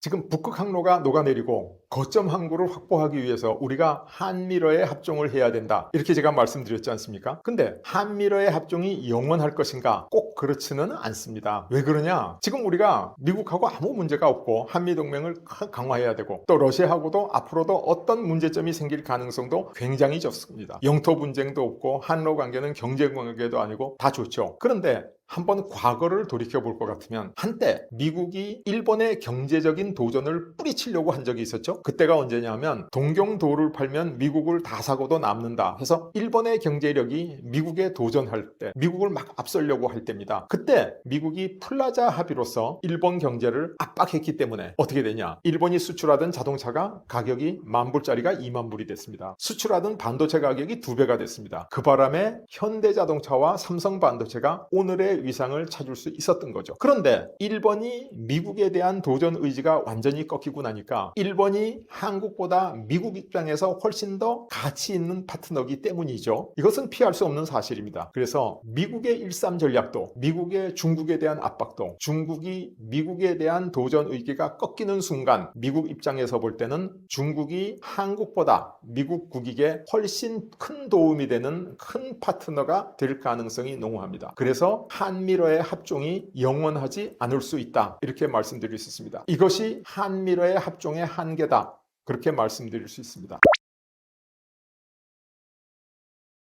지금 북극 항로가 녹아내리고 거점 항구를 확보하기 위해서 우리가 한미러의 합종을 해야 된다. 이렇게 제가 말씀드렸지 않습니까? 근데 한미러의 합종이 영원할 것인가? 꼭 그렇지는 않습니다. 왜 그러냐? 지금 우리가 미국하고 아무 문제가 없고 한미동맹을 강화해야 되고 또 러시아하고도 앞으로도 어떤 문제점이 생길 가능성도 굉장히 적습니다. 영토 분쟁도 없고 한러 관계는 경제 관계도 아니고 다 좋죠. 그런데 한번 과거를 돌이켜 볼 것 같으면 한때 미국이 일본의 경제적인 도전을 뿌리치려고 한 적이 있었죠. 그때가 언제냐면 동경도를 팔면 미국을 다 사고도 남는다 해서 일본의 경제력이 미국에 도전할 때, 미국을 막 앞서려고 할 때입니다. 그때 미국이 플라자 합의로서 일본 경제를 압박했기 때문에 어떻게 되냐, 일본이 수출하던 자동차가 가격이 10,000불짜리가 20,000불이 됐습니다. 수출하던 반도체 가격이 2배가 됐습니다. 그 바람에 현대자동차와 삼성반도체가 오늘의 위상을 찾을 수 있었던 거죠. 그런데 일본이 미국에 대한 도전 의지가 완전히 꺾이고 나니까 일본이 한국보다 미국 입장에서 훨씬 더 가치 있는 파트너이기 때문이죠. 이것은 피할 수 없는 사실입니다. 그래서 미국의 일삼 전략도, 미국의 중국에 대한 압박도, 중국이 미국에 대한 도전 의지가 꺾이는 순간 미국 입장에서 볼 때는 중국이 한국보다 미국 국익에 훨씬 큰 도움이 되는 큰 파트너가 될 가능성이 농후합니다. 그래서 한미러의 합종이 영원하지 않을 수 있다, 이렇게 말씀드릴 수 있습니다. 이것이 한미러의 합종의 한계다, 그렇게 말씀드릴 수 있습니다.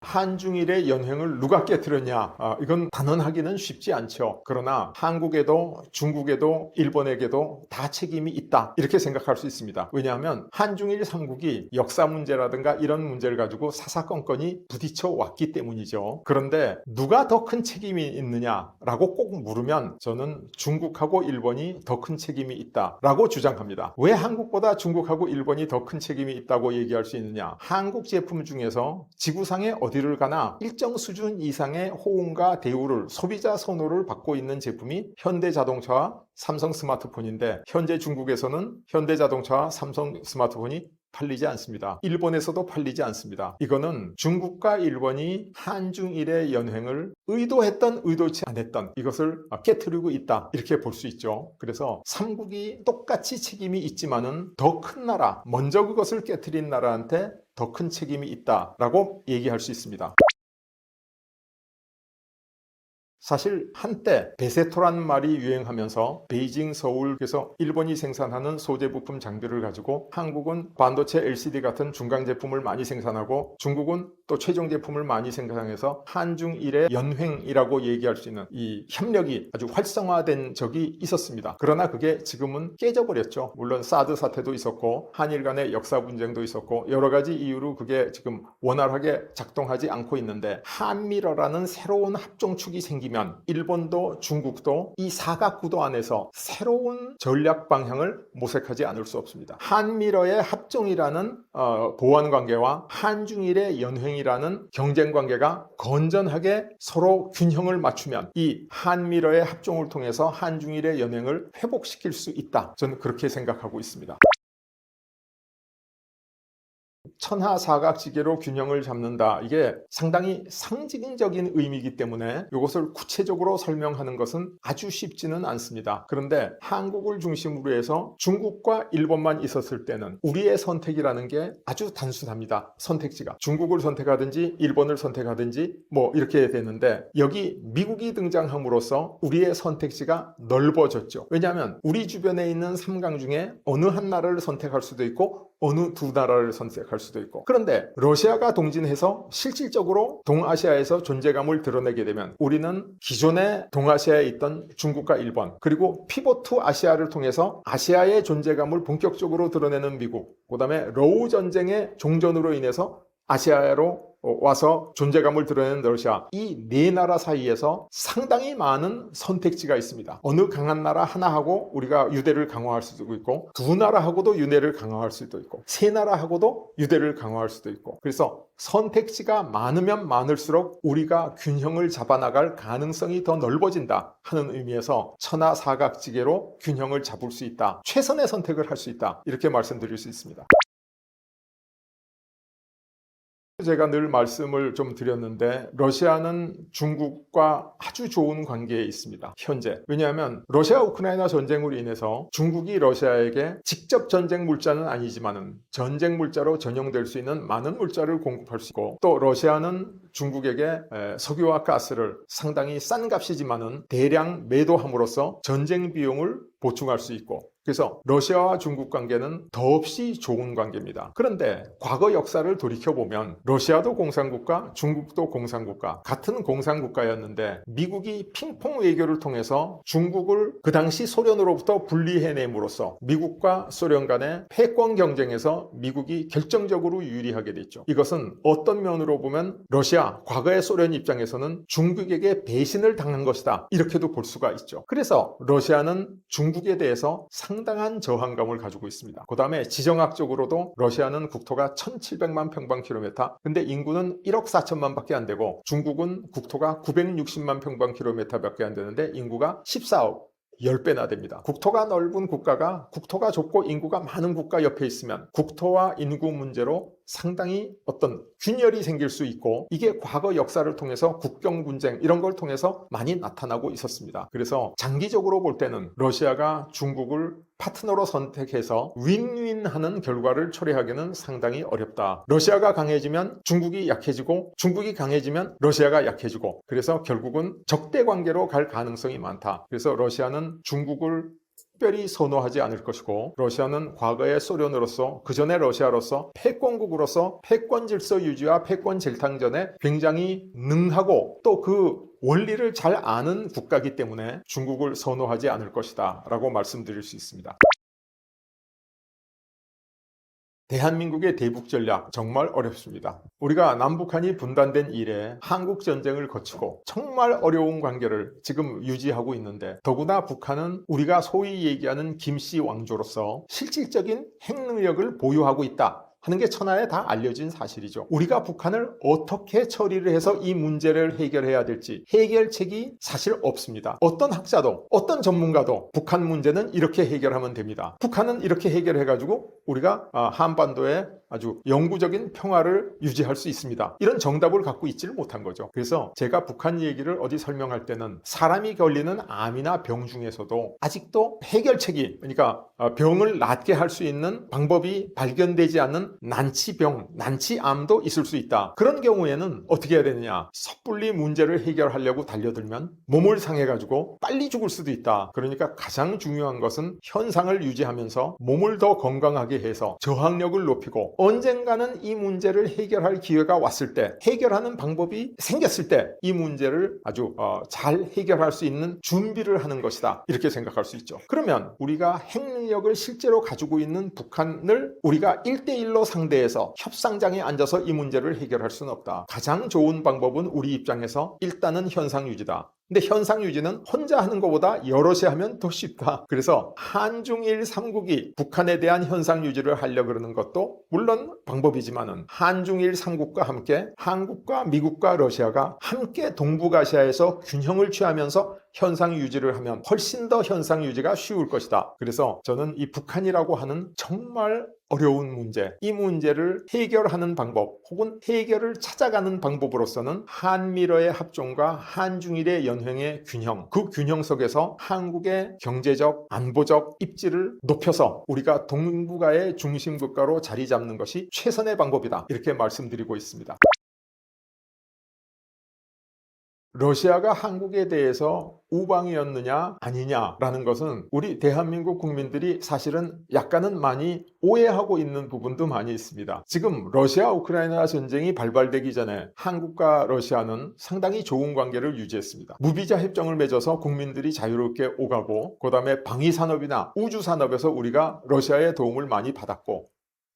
한중일의 연횡을 누가 깨뜨렸냐? 이건 단언하기는 쉽지 않죠. 그러나 한국에도 중국에도 일본에게도 다 책임이 있다, 이렇게 생각할 수 있습니다. 왜냐하면 한중일 삼국이 역사 문제라든가 이런 문제를 가지고 사사건건이 부딪혀 왔기 때문이죠. 그런데 누가 더 큰 책임이 있느냐라고 꼭 물으면 저는 중국하고 일본이 더 큰 책임이 있다라고 주장합니다. 왜 한국보다 중국하고 일본이 더 큰 책임이 있다고 얘기할 수 있느냐? 한국 제품 중에서 지구상의 어디를 가나 일정 수준 이상의 호응과 대우를, 소비자 선호를 받고 있는 제품이 현대자동차와 삼성 스마트폰인데, 현재 중국에서는 현대자동차와 삼성 스마트폰이 팔리지 않습니다. 일본에서도 팔리지 않습니다. 이거는 중국과 일본이 한중일의 연횡을 의도했던 의도치 않았던 이것을 깨트리고 있다, 이렇게 볼 수 있죠. 그래서 삼국이 똑같이 책임이 있지만은 더 큰 나라, 먼저 그것을 깨트린 나라한테 더 큰 책임이 있다라고 얘기할 수 있습니다. 사실 한때 베세토라는 말이 유행하면서 베이징, 서울에서 일본이 생산하는 소재 부품 장비를 가지고 한국은 반도체 LCD 같은 중강 제품을 많이 생산하고 중국은 또 최종 제품을 많이 생산해서 한중일의 연횡이라고 얘기할 수 있는 이 협력이 아주 활성화된 적이 있었습니다. 그러나 그게 지금은 깨져버렸죠. 물론 사드 사태도 있었고 한일 간의 역사 분쟁도 있었고 여러 가지 이유로 그게 지금 원활하게 작동하지 않고 있는데, 한미러라는 새로운 합종축이 생기면 일본도 중국도 이 사각구도 안에서 새로운 전략 방향을 모색하지 않을 수 없습니다. 한미러의 합종이라는 보완관계와 한중일의 연횡이라는 경쟁관계가 건전하게 서로 균형을 맞추면 이 한미러의 합종을 통해서 한중일의 연횡을 회복시킬 수 있다, 저는 그렇게 생각하고 있습니다. 천하사각지계로 균형을 잡는다, 이게 상당히 상징적인 의미이기 때문에 이것을 구체적으로 설명하는 것은 아주 쉽지는 않습니다. 그런데 한국을 중심으로 해서 중국과 일본만 있었을 때는 우리의 선택이라는 게 아주 단순합니다. 선택지가 중국을 선택하든지 일본을 선택하든지 뭐 이렇게 되는데, 여기 미국이 등장함으로써 우리의 선택지가 넓어졌죠. 왜냐하면 우리 주변에 있는 3강 중에 어느 한 나라를 선택할 수도 있고 어느 두 나라를 선택할 수도 있고, 그런데 러시아가 동진해서 실질적으로 동아시아에서 존재감을 드러내게 되면 우리는 기존에 동아시아에 있던 중국과 일본, 그리고 피봇 투 아시아를 통해서 아시아의 존재감을 본격적으로 드러내는 미국, 그 다음에 러우 전쟁의 종전으로 인해서 아시아로 와서 존재감을 드러내는 러시아, 이 네 나라 사이에서 상당히 많은 선택지가 있습니다. 어느 강한 나라 하나하고 우리가 유대를 강화할 수도 있고, 두 나라하고도 유대를 강화할 수도 있고, 세 나라하고도 유대를 강화할 수도 있고, 그래서 선택지가 많으면 많을수록 우리가 균형을 잡아나갈 가능성이 더 넓어진다 하는 의미에서 천하사각지계로 균형을 잡을 수 있다, 최선의 선택을 할 수 있다, 이렇게 말씀드릴 수 있습니다. 제가 늘 말씀을 좀 드렸는데 러시아는 중국과 아주 좋은 관계에 있습니다. 현재. 왜냐하면 러시아 우크라이나 전쟁으로 인해서 중국이 러시아에게 직접 전쟁 물자는 아니지만은 전쟁 물자로 전용될 수 있는 많은 물자를 공급할 수 있고, 또 러시아는 중국에게 석유와 가스를 상당히 싼 값이지만은 대량 매도함으로써 전쟁 비용을 보충할 수 있고, 그래서 러시아와 중국 관계는 더없이 좋은 관계입니다. 그런데 과거 역사를 돌이켜보면 러시아도 공산국가, 중국도 공산국가, 같은 공산국가였는데 미국이 핑퐁 외교를 통해서 중국을 그 당시 소련으로부터 분리해냄으로써 미국과 소련 간의 패권 경쟁에서 미국이 결정적으로 유리하게 됐죠. 이것은 어떤 면으로 보면 러시아, 과거의 소련 입장에서는 중국에게 배신을 당한 것이다, 이렇게도 볼 수가 있죠. 그래서 러시아는 중국에 대해서 상당한 저항감을 가지고 있습니다. 그 다음에 지정학적으로도 러시아는 국토가 1700만 평방킬로미터, 근데 인구는 1억 4천만 밖에 안 되고 중국은 국토가 960만 평방킬로미터 밖에 안 되는데 인구가 14억, 10배나 됩니다. 국토가 넓은 국가가, 국토가 좁고 인구가 많은 국가 옆에 있으면 국토와 인구 문제로 상당히 어떤 균열이 생길 수 있고, 이게 과거 역사를 통해서 국경 분쟁 이런 걸 통해서 많이 나타나고 있었습니다. 그래서 장기적으로 볼 때는 러시아가 중국을 파트너로 선택해서 윈윈하는 결과를 초래하기는 상당히 어렵다. 러시아가 강해지면 중국이 약해지고, 중국이 강해지면 러시아가 약해지고, 그래서 결국은 적대 관계로 갈 가능성이 많다. 그래서 러시아는 중국을 특별히 선호하지 않을 것이고, 러시아는 과거의 소련으로서, 그 전에 러시아로서 패권국으로서 패권 질서 유지와 패권 재탕전에 굉장히 능하고 또 그 원리를 잘 아는 국가이기 때문에 중국을 선호하지 않을 것이다 라고 말씀드릴 수 있습니다. 대한민국의 대북 전략 정말 어렵습니다. 우리가 남북한이 분단된 이래 한국 전쟁을 거치고 정말 어려운 관계를 지금 유지하고 있는데, 더구나 북한은 우리가 소위 얘기하는 김씨 왕조로서 실질적인 핵능력을 보유하고 있다 하는 게 천하에 다 알려진 사실이죠. 우리가 북한을 어떻게 처리를 해서 이 문제를 해결해야 될지 해결책이 사실 없습니다. 어떤 학자도, 어떤 전문가도 북한 문제는 이렇게 해결하면 됩니다, 북한은 이렇게 해결해가지고 우리가 한반도에 아주 영구적인 평화를 유지할 수 있습니다, 이런 정답을 갖고 있지를 못한 거죠. 그래서 제가 북한 얘기를 어디 설명할 때는 사람이 걸리는 암이나 병 중에서도 아직도 해결책이, 그러니까 병을 낫게 할 수 있는 방법이 발견되지 않는 난치병, 난치암도 있을 수 있다. 그런 경우에는 어떻게 해야 되느냐, 섣불리 문제를 해결하려고 달려들면 몸을 상해가지고 빨리 죽을 수도 있다. 그러니까 가장 중요한 것은 현상을 유지하면서 몸을 더 건강하게 해서 저항력을 높이고, 언젠가는 이 문제를 해결할 기회가 왔을 때, 해결하는 방법이 생겼을 때 이 문제를 아주 잘 해결할 수 있는 준비를 하는 것이다, 이렇게 생각할 수 있죠. 그러면 우리가 핵능력을 실제로 가지고 있는 북한을 우리가 1대1로 상대해서 협상장에 앉아서 이 문제를 해결할 수는 없다. 가장 좋은 방법은 우리 입장에서 일단은 현상 유지다. 근데 현상 유지는 혼자 하는 것보다 여럿이 하면 더 쉽다. 그래서 한중일 3국이 북한에 대한 현상 유지를 하려고 그러는 것도 물론 방법이지만은, 한중일 3국과 함께 한국과 미국과 러시아가 함께 동북아시아에서 균형을 취하면서 현상 유지를 하면 훨씬 더 현상 유지가 쉬울 것이다. 그래서 저는 이 북한이라고 하는 정말 어려운 문제, 이 문제를 해결하는 방법 혹은 해결을 찾아가는 방법으로서는 한미러의 합종과 한중일의 연횡의 균형, 그 균형 속에서 한국의 경제적, 안보적 입지를 높여서 우리가 동북아의 중심 국가로 자리 잡는 것이 최선의 방법이다, 이렇게 말씀드리고 있습니다. 러시아가 한국에 대해서 우방이었느냐 아니냐라는 것은 우리 대한민국 국민들이 사실은 약간은 많이 오해하고 있는 부분도 많이 있습니다. 지금 러시아 우크라이나 전쟁이 발발되기 전에 한국과 러시아는 상당히 좋은 관계를 유지했습니다. 무비자 협정을 맺어서 국민들이 자유롭게 오가고, 그 다음에 방위산업이나 우주산업에서 우리가 러시아의 도움을 많이 받았고,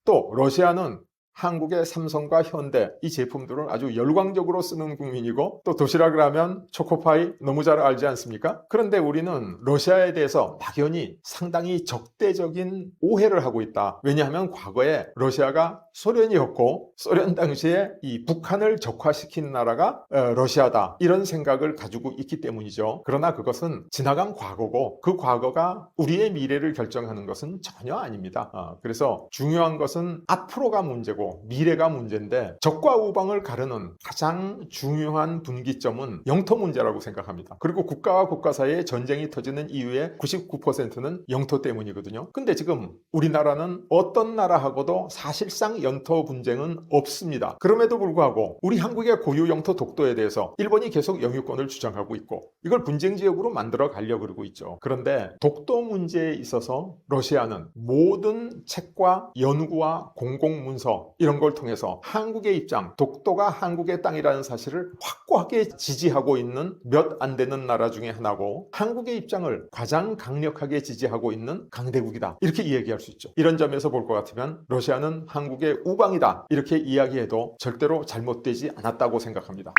또 러시아는 한국의 삼성과 현대 이 제품들을 아주 열광적으로 쓰는 국민이고, 또 도시락을 하면 초코파이 너무 잘 알지 않습니까? 그런데 우리는 러시아에 대해서 막연히 상당히 적대적인 오해를 하고 있다. 왜냐하면 과거에 러시아가 소련이었고, 소련 당시에 이 북한을 적화시킨 나라가 러시아다, 이런 생각을 가지고 있기 때문이죠. 그러나 그것은 지나간 과거고, 그 과거가 우리의 미래를 결정하는 것은 전혀 아닙니다. 그래서 중요한 것은 앞으로가 문제고, 문제고 미래가 문제인데 적과 우방을 가르는 가장 중요한 분기점은 영토 문제라고 생각합니다. 그리고 국가와 국가 사이에 전쟁이 터지는 이유의 99%는 영토 때문이거든요. 근데 지금 우리나라는 어떤 나라하고도 사실상 영토 분쟁은 없습니다. 그럼에도 불구하고 우리 한국의 고유 영토 독도에 대해서 일본이 계속 영유권을 주장하고 있고 이걸 분쟁 지역으로 만들어 가려고 그러고 있죠. 그런데 독도 문제에 있어서 러시아는 모든 책과 연구와 공공문서 이런 걸 통해서 한국의 입장, 독도가 한국의 땅이라는 사실을 확고하게 지지하고 있는 몇 안 되는 나라 중에 하나고 한국의 입장을 가장 강력하게 지지하고 있는 강대국이다. 이렇게 이야기할 수 있죠. 이런 점에서 볼 것 같으면 러시아는 한국의 우방이다. 이렇게 이야기해도 절대로 잘못되지 않았다고 생각합니다.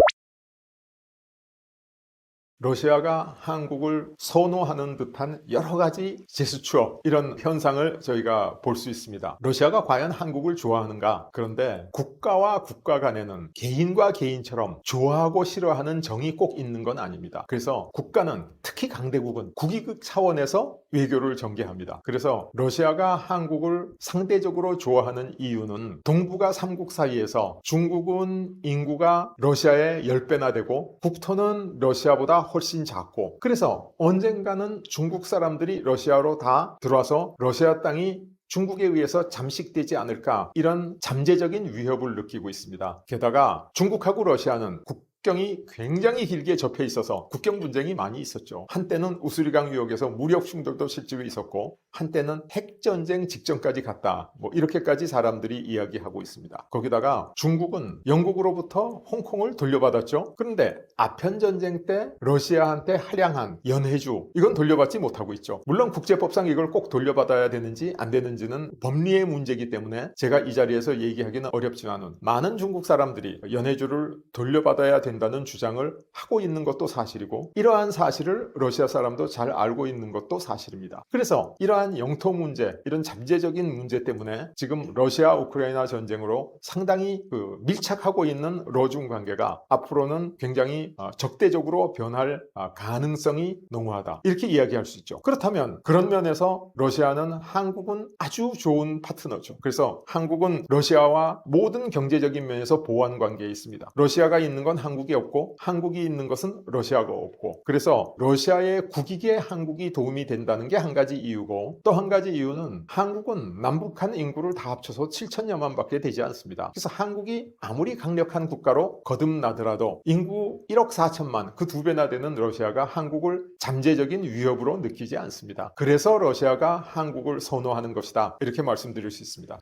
러시아가 한국을 선호하는 듯한 여러 가지 제스처 이런 현상을 저희가 볼 수 있습니다. 러시아가 과연 한국을 좋아하는가? 그런데 국가와 국가 간에는 개인과 개인처럼 좋아하고 싫어하는 정이 꼭 있는 건 아닙니다. 그래서 국가는 특히 강대국은 국익 차원에서 외교를 전개합니다. 그래서 러시아가 한국을 상대적으로 좋아하는 이유는 동북아 3국 사이에서 중국은 인구가 러시아의 10배나 되고 국토는 러시아보다 훨씬 작고 그래서 언젠가는 중국 사람들이 러시아로 다 들어와서 러시아 땅이 중국에 의해서 잠식되지 않을까 이런 잠재적인 위협을 느끼고 있습니다. 게다가 중국하고 러시아는 국경이 굉장히 길게 접해 있어서 국경 분쟁이 많이 있었죠. 한때는 우스리강 유역에서 무력 충돌도 실제로 있었고 한때는 핵전쟁 직전까지 갔다. 이렇게까지 사람들이 이야기하고 있습니다. 거기다가 중국은 영국으로부터 홍콩을 돌려받았죠. 그런데 아편전쟁 때 러시아한테 할양한 연해주 이건 돌려받지 못하고 있죠. 물론 국제법상 이걸 꼭 돌려받아야 되는지 안 되는지는 법리의 문제이기 때문에 제가 이 자리에서 얘기하기는 어렵지만은 많은 중국 사람들이 연해주를 돌려받아야 된다는 주장을 하고 있는 것도 사실이고 이러한 사실을 러시아 사람도 잘 알고 있는 것도 사실입니다. 그래서 이러한 영토 문제, 이런 잠재적인 문제 때문에 지금 러시아 우크라이나 전쟁으로 상당히 밀착하고 있는 러중 관계가 앞으로는 굉장히 적대적으로 변할 가능성이 농후하다. 이렇게 이야기할 수 있죠. 그렇다면 그런 면에서 러시아는 한국은 아주 좋은 파트너죠. 그래서 한국은 러시아와 모든 경제적인 면에서 보완 관계에 있습니다. 러시아가 있는 건 한국이 없고 한국이 있는 것은 러시아가 없고 그래서 러시아의 국익에 한국이 도움이 된다는 게 한 가지 이유고 또 한 가지 이유는 한국은 남북한 인구를 다 합쳐서 7천여만 밖에 되지 않습니다. 그래서 한국이 아무리 강력한 국가로 거듭나더라도 인구 1억 4천만 그 2배나 되는 러시아가 한국을 잠재적인 위협으로 느끼지 않습니다. 그래서 러시아가 한국을 선호하는 것이다. 이렇게 말씀드릴 수 있습니다.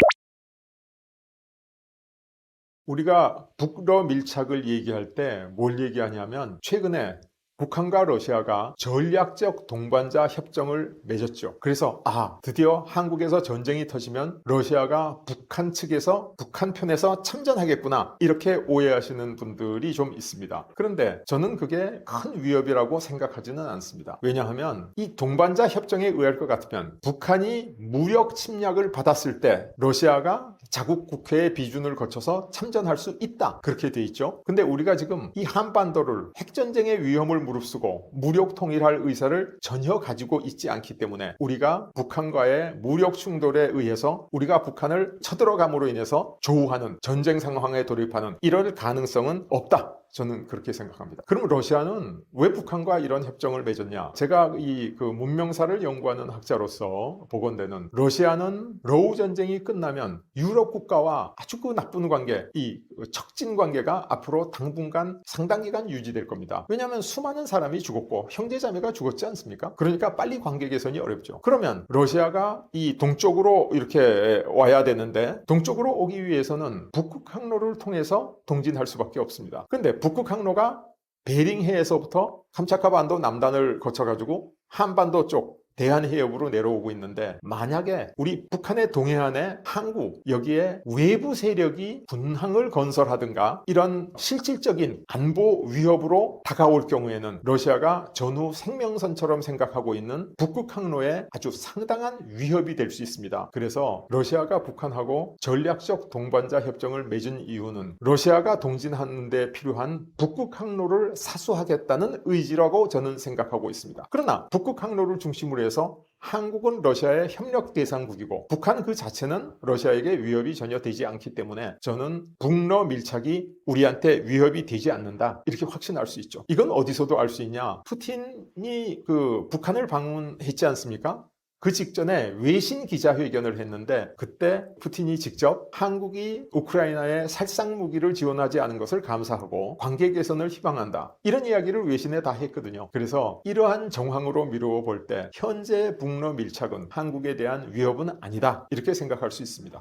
우리가 북러 밀착을 얘기할 때 뭘 얘기하냐면 최근에 북한과 러시아가 전략적 동반자 협정을 맺었죠. 그래서 드디어 한국에서 전쟁이 터지면 러시아가 북한 측에서 북한 편에서 참전하겠구나 이렇게 오해하시는 분들이 좀 있습니다. 그런데 저는 그게 큰 위협이라고 생각하지는 않습니다. 왜냐하면 이 동반자 협정에 의할 것 같으면 북한이 무력 침략을 받았을 때 러시아가 자국 국회의 비준을 거쳐서 참전할 수 있다 그렇게 돼 있죠. 근데 우리가 지금 이 한반도를 핵전쟁의 위험을 무릅쓰고 무력 통일할 의사를 전혀 가지고 있지 않기 때문에 우리가 북한과의 무력 충돌에 의해서 우리가 북한을 쳐들어감으로 인해서 조우하는 전쟁 상황에 돌입하는 이럴 가능성은 없다. 저는 그렇게 생각합니다. 그럼 러시아는 왜 북한과 이런 협정을 맺었냐? 제가 이 문명사를 연구하는 학자로서 보건대는 러시아는 러우 전쟁이 끝나면 유럽 국가와 아주 나쁜 관계, 이 척진 관계가 앞으로 당분간 상당 기간 유지될 겁니다. 왜냐하면 수많은 사람이 죽었고 형제자매가 죽었지 않습니까? 그러니까 빨리 관계 개선이 어렵죠. 그러면 러시아가 이 동쪽으로 이렇게 와야 되는데 동쪽으로 오기 위해서는 북극 항로를 통해서 동진할 수밖에 없습니다. 근데 북극 항로가 베링해에서부터 캄차카 반도 남단을 거쳐가지고 한반도 쪽 대한해협으로 내려오고 있는데 만약에 우리 북한의 동해안에 항구 여기에 외부 세력이 군항을 건설하든가 이런 실질적인 안보 위협으로 다가올 경우에는 러시아가 전후 생명선처럼 생각하고 있는 북극 항로에 아주 상당한 위협이 될 수 있습니다. 그래서 러시아가 북한하고 전략적 동반자 협정을 맺은 이유는 러시아가 동진하는 데 필요한 북극 항로를 사수하겠다는 의지라고 저는 생각하고 있습니다. 그러나 북극 항로를 중심으로 해서 한국은 러시아의 협력 대상국이고 북한 그 자체는 러시아에게 위협이 전혀 되지 않기 때문에 저는 북러 밀착이 우리한테 위협이 되지 않는다 이렇게 확신할 수 있죠. 이건 어디서도 알 수 있냐? 푸틴이 그 북한을 방문했지 않습니까? 그 직전에 외신 기자회견을 했는데 그때 푸틴이 직접 한국이 우크라이나에 살상 무기를 지원하지 않은 것을 감사하고 관계 개선을 희망한다. 이런 이야기를 외신에 다 했거든요. 그래서 이러한 정황으로 미루어 볼 때 현재 북러 밀착은 한국에 대한 위협은 아니다. 이렇게 생각할 수 있습니다.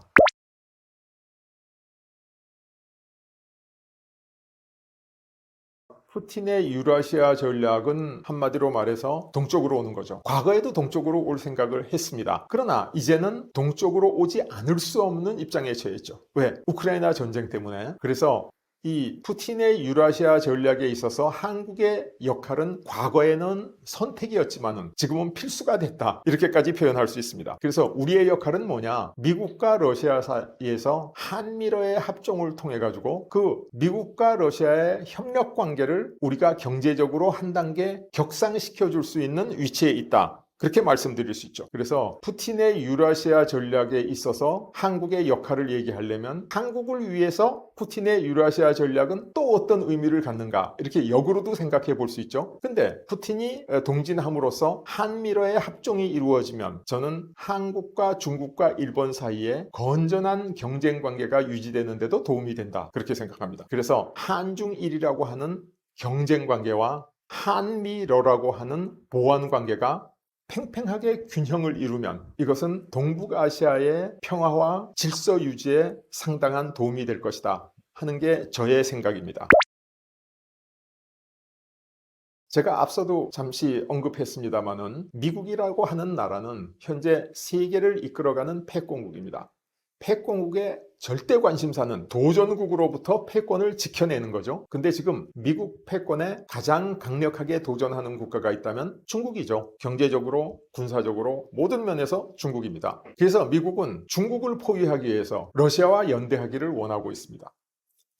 푸틴의 유라시아 전략은 한마디로 말해서 동쪽으로 오는 거죠. 과거에도 동쪽으로 올 생각을 했습니다. 그러나 이제는 동쪽으로 오지 않을 수 없는 입장에 처했죠. 왜? 우크라이나 전쟁 때문에. 그래서 이 푸틴의 유라시아 전략에 있어서 한국의 역할은 과거에는 선택이었지만은 지금은 필수가 됐다. 이렇게까지 표현할 수 있습니다. 그래서 우리의 역할은 뭐냐? 미국과 러시아 사이에서 한미러의 합종을 통해 가지고 그 미국과 러시아의 협력 관계를 우리가 경제적으로 한 단계 격상시켜 줄 수 있는 위치에 있다. 그렇게 말씀드릴 수 있죠. 그래서 푸틴의 유라시아 전략에 있어서 한국의 역할을 얘기하려면 한국을 위해서 푸틴의 유라시아 전략은 또 어떤 의미를 갖는가 이렇게 역으로도 생각해 볼 수 있죠. 근데 푸틴이 동진함으로써 한미러의 합종이 이루어지면 저는 한국과 중국과 일본 사이에 건전한 경쟁 관계가 유지되는 데도 도움이 된다. 그렇게 생각합니다. 그래서 한중일이라고 하는 경쟁 관계와 한미러라고 하는 보완 관계가 팽팽하게 균형을 이루면 이것은 동북아시아의 평화와 질서 유지에 상당한 도움이 될 것이다 하는 게 저의 생각입니다. 제가 앞서도 잠시 언급했습니다마는 미국이라고 하는 나라는 현재 세계를 이끌어가는 패권국입니다. 패권국의 절대 관심사는 도전국으로부터 패권을 지켜내는 거죠. 근데 지금 미국 패권에 가장 강력하게 도전하는 국가가 있다면 중국이죠. 경제적으로, 군사적으로 모든 면에서 중국입니다. 그래서 미국은 중국을 포위하기 위해서 러시아와 연대하기를 원하고 있습니다.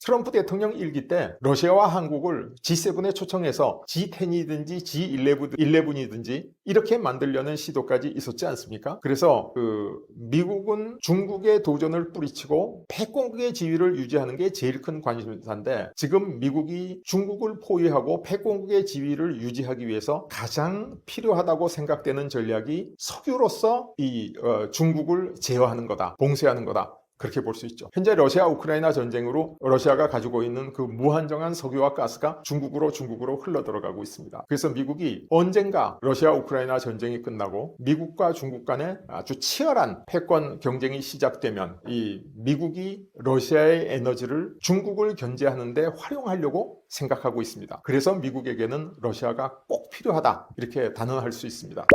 트럼프 대통령 일기 때 러시아와 한국을 G7에 초청해서 G10이든지 G11이든지 이렇게 만들려는 시도까지 있었지 않습니까? 그래서 미국은 중국의 도전을 뿌리치고 패권국의 지위를 유지하는 게 제일 큰 관심사인데 지금 미국이 중국을 포위하고 패권국의 지위를 유지하기 위해서 가장 필요하다고 생각되는 전략이 석유로서 중국을 제어하는 거다, 봉쇄하는 거다. 그렇게 볼 수 있죠. 현재 러시아 우크라이나 전쟁으로 러시아가 가지고 있는 그 무한정한 석유와 가스가 중국으로 흘러 들어가고 있습니다. 그래서 미국이 언젠가 러시아 우크라이나 전쟁이 끝나고 미국과 중국 간에 아주 치열한 패권 경쟁이 시작되면 이 미국이 러시아의 에너지를 중국을 견제하는 데 활용하려고 생각하고 있습니다. 그래서 미국에게는 러시아가 꼭 필요하다 이렇게 단언할 수 있습니다.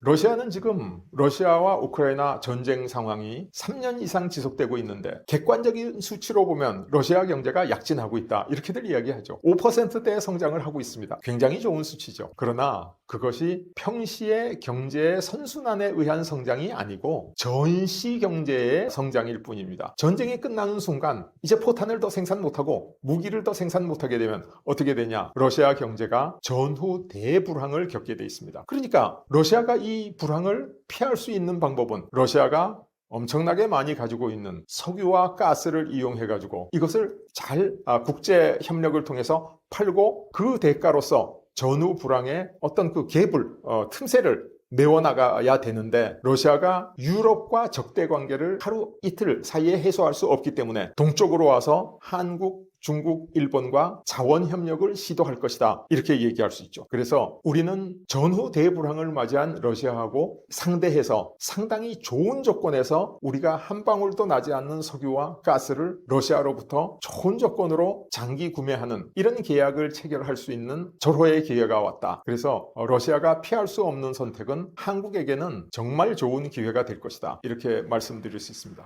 러시아는 지금 러시아와 우크라이나 전쟁 상황이 3년 이상 지속되고 있는데 객관적인 수치로 보면 러시아 경제가 약진하고 있다 이렇게들 이야기하죠. 5%대의 성장을 하고 있습니다. 굉장히 좋은 수치죠. 그러나 그것이 평시의 경제의 선순환에 의한 성장이 아니고 전시 경제의 성장일 뿐입니다. 전쟁이 끝나는 순간 이제 포탄을 더 생산 못하고 무기를 더 생산 못하게 되면 어떻게 되냐? 러시아 경제가 전후 대불황을 겪게 돼 있습니다. 그러니까 러시아가 이 불황을 피할 수 있는 방법은 러시아가 엄청나게 많이 가지고 있는 석유와 가스를 이용해 가지고 이것을 잘 국제 협력을 통해서 팔고 그 대가로서 전후 불황의 어떤 그 갭을 틈새를 메워나가야 되는데 러시아가 유럽과 적대 관계를 하루 이틀 사이에 해소할 수 없기 때문에 동쪽으로 와서 한국, 중국, 일본과 자원 협력을 시도할 것이다. 이렇게 얘기할 수 있죠. 그래서 우리는 전후 대불황을 맞이한 러시아하고 상대해서 상당히 좋은 조건에서 우리가 한 방울도 나지 않는 석유와 가스를 러시아로부터 좋은 조건으로 장기 구매하는 이런 계약을 체결할 수 있는 절호의 기회가 왔다. 그래서 러시아가 피할 수 없는 선택은 한국에게는 정말 좋은 기회가 될 것이다. 이렇게 말씀드릴 수 있습니다.